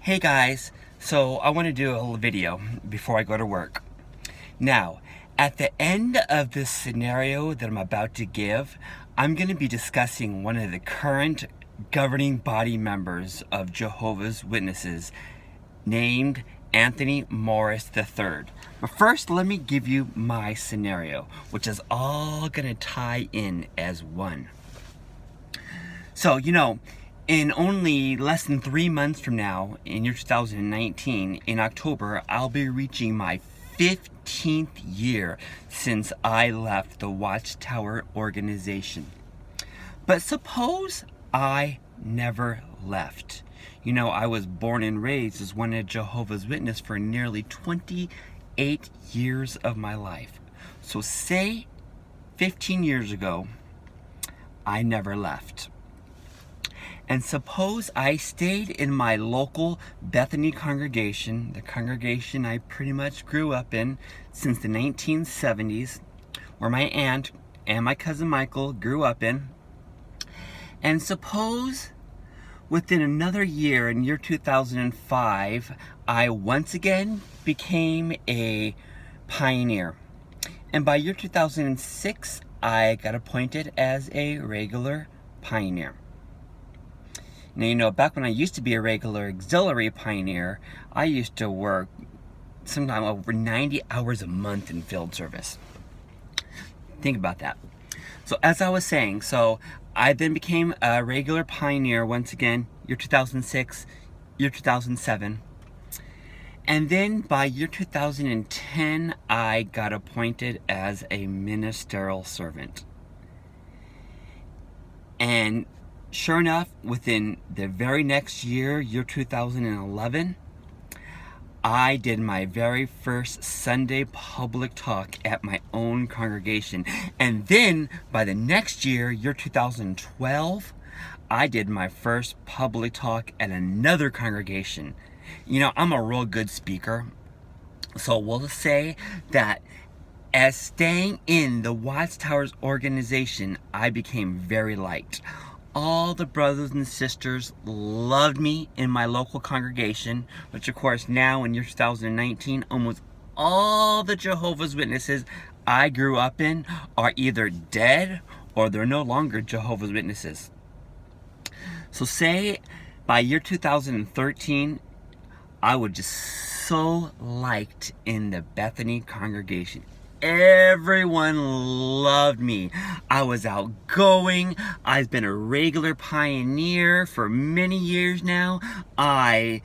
Hey guys, so I want to do a little video before I go to work. Now, at the end of this scenario that I'm about to give, I'm going to be discussing one of the current governing body members of Jehovah's Witnesses, named Anthony Morris III. But first, let me give you my scenario, which is all going to tie in as one. So, in only less than 3 months from now, in year 2019, in October, I'll be reaching my 15th year since I left the Watchtower organization. But suppose I never left. I was born and raised as one of Jehovah's Witnesses for nearly 28 years of my life. So say 15 years ago, I never left. And suppose I stayed in my local Bethany congregation, the congregation I pretty much grew up in since the 1970s, where my aunt and my cousin Michael grew up in. And suppose within another year, in year 2005, I once again became a pioneer. And by year 2006, I got appointed as a regular pioneer. Now, back when I used to be a regular auxiliary pioneer, I used to work sometimes over 90 hours a month in field service. Think about that. So as I was saying, I then became a regular pioneer once again, year 2006, year 2007. And then by year 2010, I got appointed as a ministerial servant. And sure enough, within the very next year, year 2011, I did my very first Sunday public talk at my own congregation. And then by the next year, year 2012, I did my first public talk at another congregation. I'm a real good speaker. So we'll say that as staying in the Watchtower's organization, I became very liked. All the brothers and sisters loved me in my local congregation, which of course now in year 2019, almost all the Jehovah's Witnesses I grew up in are either dead or they're no longer Jehovah's Witnesses. So say by year 2013, I was just so liked in the Bethany congregation. Everyone loved me. I was outgoing. I've been a regular pioneer for many years now. I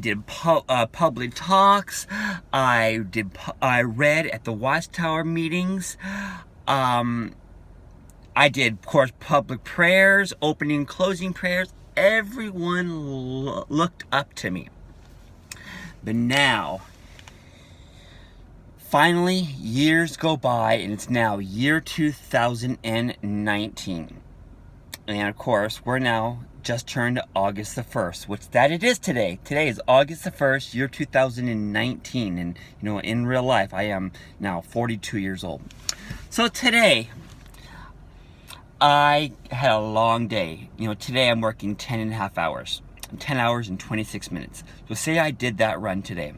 did public talks. I read at the Watchtower meetings. I did, of course, public prayers, opening and closing prayers. Everyone looked up to me. But now, finally, years go by, and it's now year 2019. And of course, we're now just turned August the 1st, which that it is today. Today is August the 1st, year 2019. And, in real life, I am now 42 years old. So today, I had a long day. Today I'm working 10 and a half hours. 10 hours and 26 minutes. So say I did that run today.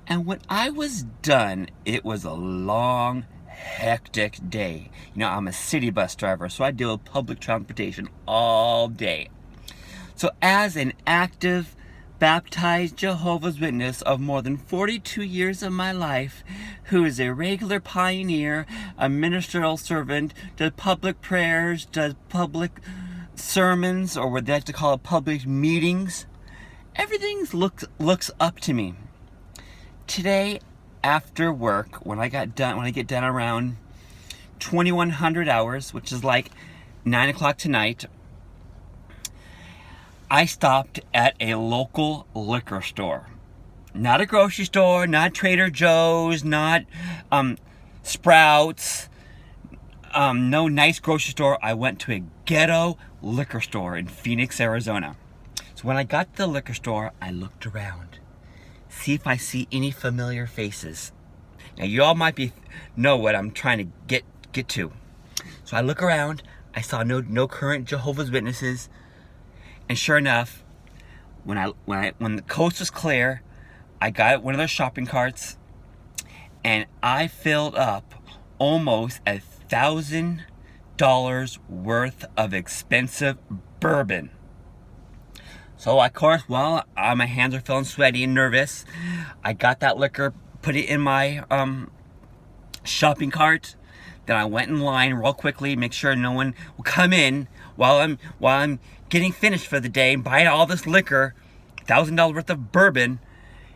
And when I was done, it was a long, hectic day. I'm a city bus driver, so I deal with public transportation all day. So as an active, baptized Jehovah's Witness of more than 42 years of my life, who is a regular pioneer, a ministerial servant, does public prayers, does public sermons, or what they like to call it, public meetings, everything looks up to me. Today, after work, when I get done around 2100 hours, which is like 9 o'clock tonight, I stopped at a local liquor store. Not a grocery store, not Trader Joe's, not Sprouts, no nice grocery store. I went to a ghetto liquor store in Phoenix, Arizona. So when I got to the liquor store, I looked around. See if I see any familiar faces. Now you all might know what I'm trying to get to. So I look around, I saw no current Jehovah's Witnesses, and sure enough, When the coast was clear, I got one of those shopping carts, and I filled up almost $1,000 worth of expensive bourbon. So of course, while my hands are feeling sweaty and nervous, I got that liquor, put it in my shopping cart. Then I went in line real quickly, make sure no one will come in while I'm getting finished for the day and buying all this liquor, $1,000 worth of bourbon.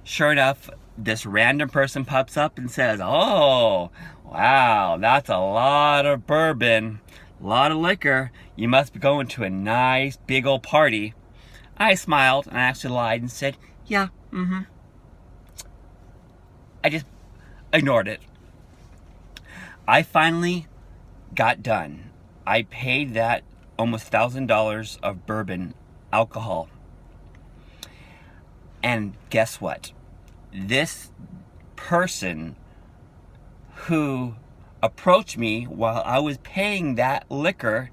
Sure enough, this random person pops up and says, "Oh, wow, that's a lot of bourbon, a lot of liquor. You must be going to a nice big old party." I smiled and I actually lied and said, "Yeah, I just ignored it. I finally got done. I paid that almost $1,000 of bourbon alcohol. And guess what? This person who approached me while I was paying that liquor,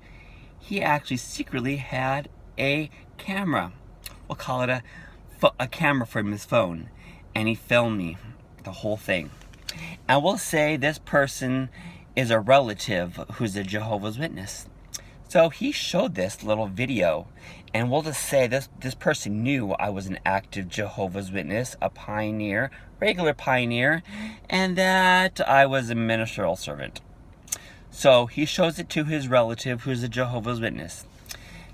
he actually secretly had a camera. We'll call it a camera from his phone. And he filmed me, the whole thing. I will say this person is a relative who's a Jehovah's Witness. So he showed this little video, and we'll just say this person knew I was an active Jehovah's Witness, a pioneer, regular pioneer, and that I was a ministerial servant. So he shows it to his relative who's a Jehovah's Witness.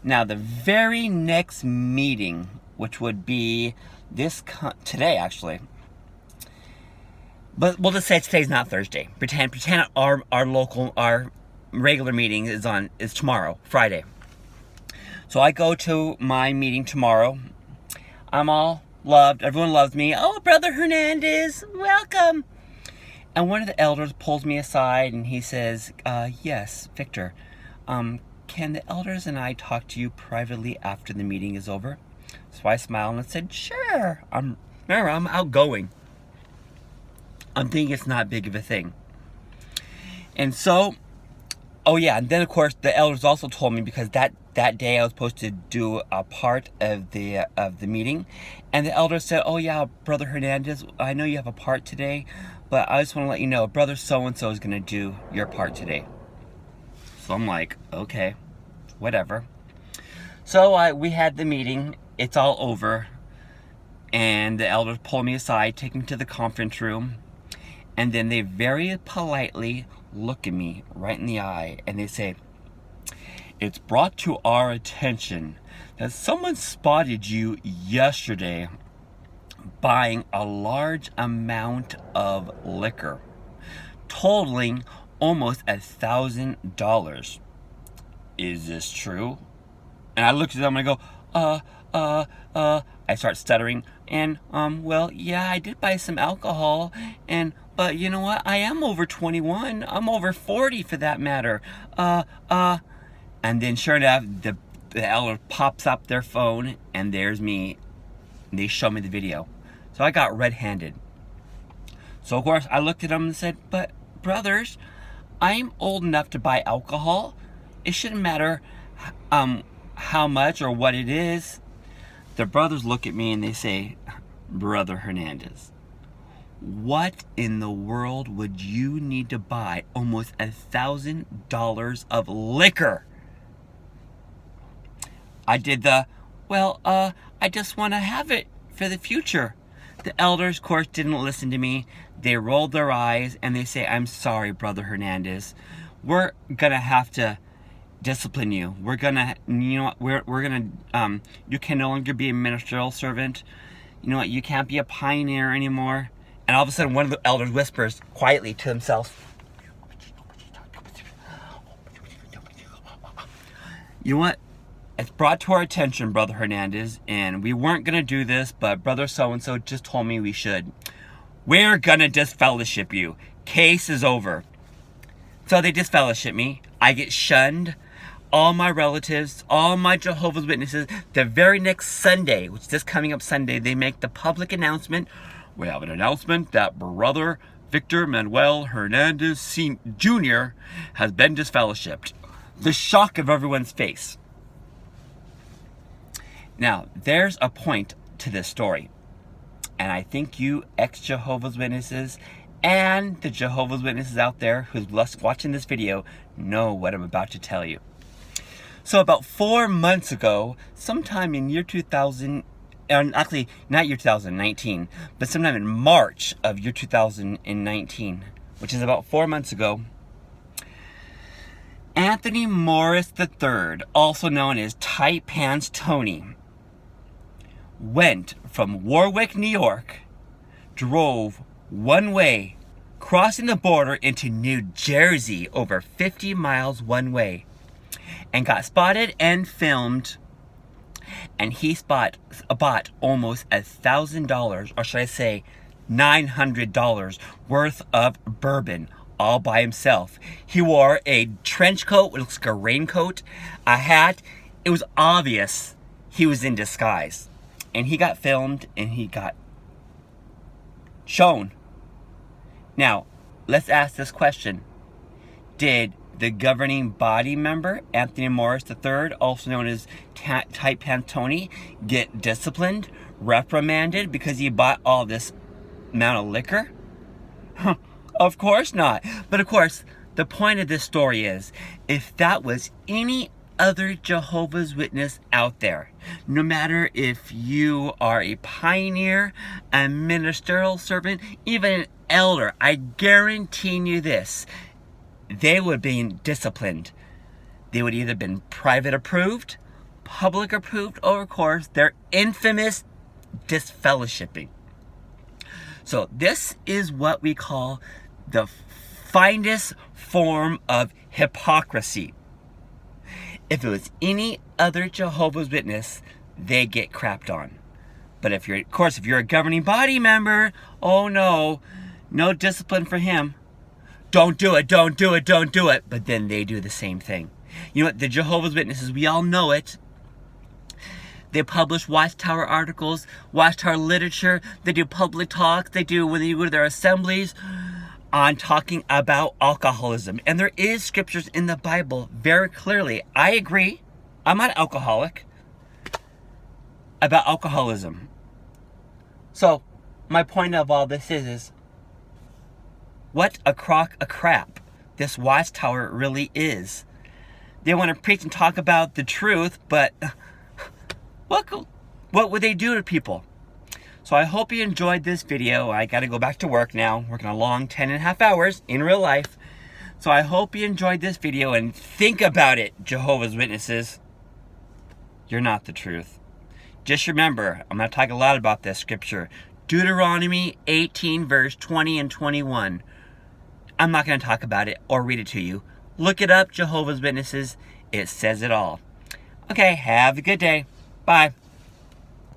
Now the very next meeting, which would be today actually, but we'll just say today's not Thursday. Pretend our regular meeting is tomorrow, Friday. So I go to my meeting tomorrow. I'm all loved. Everyone loves me. "Oh, Brother Hernandez, welcome." And one of the elders pulls me aside and he says, "Yes, Victor, can the elders and I talk to you privately after the meeting is over?" So I smiled and said, "Sure. I'm outgoing. I'm thinking it's not big of a thing." And so, oh yeah, and then of course the elders also told me, because that day I was supposed to do a part of the meeting, and the elders said, "Oh yeah, Brother Hernandez, I know you have a part today, but I just want to let you know, Brother so-and-so is going to do your part today." So I'm like, okay, whatever. So we had the meeting, it's all over, and the elders pull me aside, take me to the conference room, and then they very politely look at me right in the eye and they say, "It's brought to our attention that someone spotted you yesterday buying a large amount of liquor, totaling almost $1,000. Is this true?" And I looked at them and I go, I start stuttering, and, "Well, yeah, I did buy some alcohol, but you know what, I am over 21, I'm over 40 for that matter, and then sure enough, the elder pops up their phone, and there's me, and they show me the video. So I got red-handed. So of course, I looked at them and said, "But brothers, I'm old enough to buy alcohol. It shouldn't matter, how much or what it is." The brothers look at me and they say, "Brother Hernandez, what in the world would you need to buy almost $1,000 of liquor?" I did I just want to have it for the future. The elders, of course, didn't listen to me. They rolled their eyes and they say, "I'm sorry, Brother Hernandez. We're gonna have to discipline you. We're gonna, you can no longer be a ministerial servant. You know what, you can't be a pioneer anymore." And all of a sudden, one of the elders whispers quietly to himself, "You know what? It's brought to our attention, Brother Hernandez, and we weren't going to do this, but Brother so-and-so just told me we should. We're going to disfellowship you. Case is over." So they disfellowship me. I get shunned. All my relatives, all my Jehovah's Witnesses, the very next Sunday, which is this coming up Sunday, they make the public announcement. "We have an announcement that Brother Victor Manuel Hernandez Jr. has been disfellowshipped." The shock of everyone's face. Now, there's a point to this story. And I think you ex-Jehovah's Witnesses and the Jehovah's Witnesses out there who's watching this video know what I'm about to tell you. So about 4 months ago, sometime in year 2000, actually not year 2019, but sometime in March of year 2019, which is about 4 months ago, Anthony Morris III, also known as Tight Pants Tony, went from Warwick, New York, drove one way, crossing the border into New Jersey over 50 miles one way, and got spotted and filmed. And he bought almost $1,000, or should I say $900 worth of bourbon all by himself. He wore a trench coat, it looks like a raincoat, a hat. It was obvious he was in disguise. And he got filmed and he got shown. Now, let's ask this question. Did the governing body member, Anthony Morris III, also known as Tight Pants Tony, get disciplined, reprimanded because he bought all this amount of liquor? Of course not. But of course, the point of this story is, if that was any other Jehovah's Witness out there, no matter if you are a pioneer, a ministerial servant, even an elder, I guarantee you this, they would have been disciplined. They would either have been private approved, public approved, or of course, their infamous disfellowshipping. So this is what we call the finest form of hypocrisy. If it was any other Jehovah's Witness, they get crapped on. But if you're, of course, if you're a governing body member, oh no, no discipline for him. Don't do it, don't do it, don't do it. But then they do the same thing. You know what, the Jehovah's Witnesses, we all know it. They publish Watchtower articles, Watchtower literature. They do public talks. They do, when you go to their assemblies, on talking about alcoholism. And there is scriptures in the Bible very clearly. I agree. I'm not an alcoholic. About alcoholism. So, my point of all this is what a crock of crap this Watchtower really is. They want to preach and talk about the truth, but what would they do to people? So I hope you enjoyed this video. I got to go back to work now, working a long 10.5 hours in real life. So I hope you enjoyed this video, and think about it, Jehovah's Witnesses. You're not the truth. Just remember, I'm going to talk a lot about this scripture. Deuteronomy 18 verse 20 and 21. I'm not going to talk about it or read it to you. Look it up, Jehovah's Witnesses. It says it all. Okay, have a good day. Bye.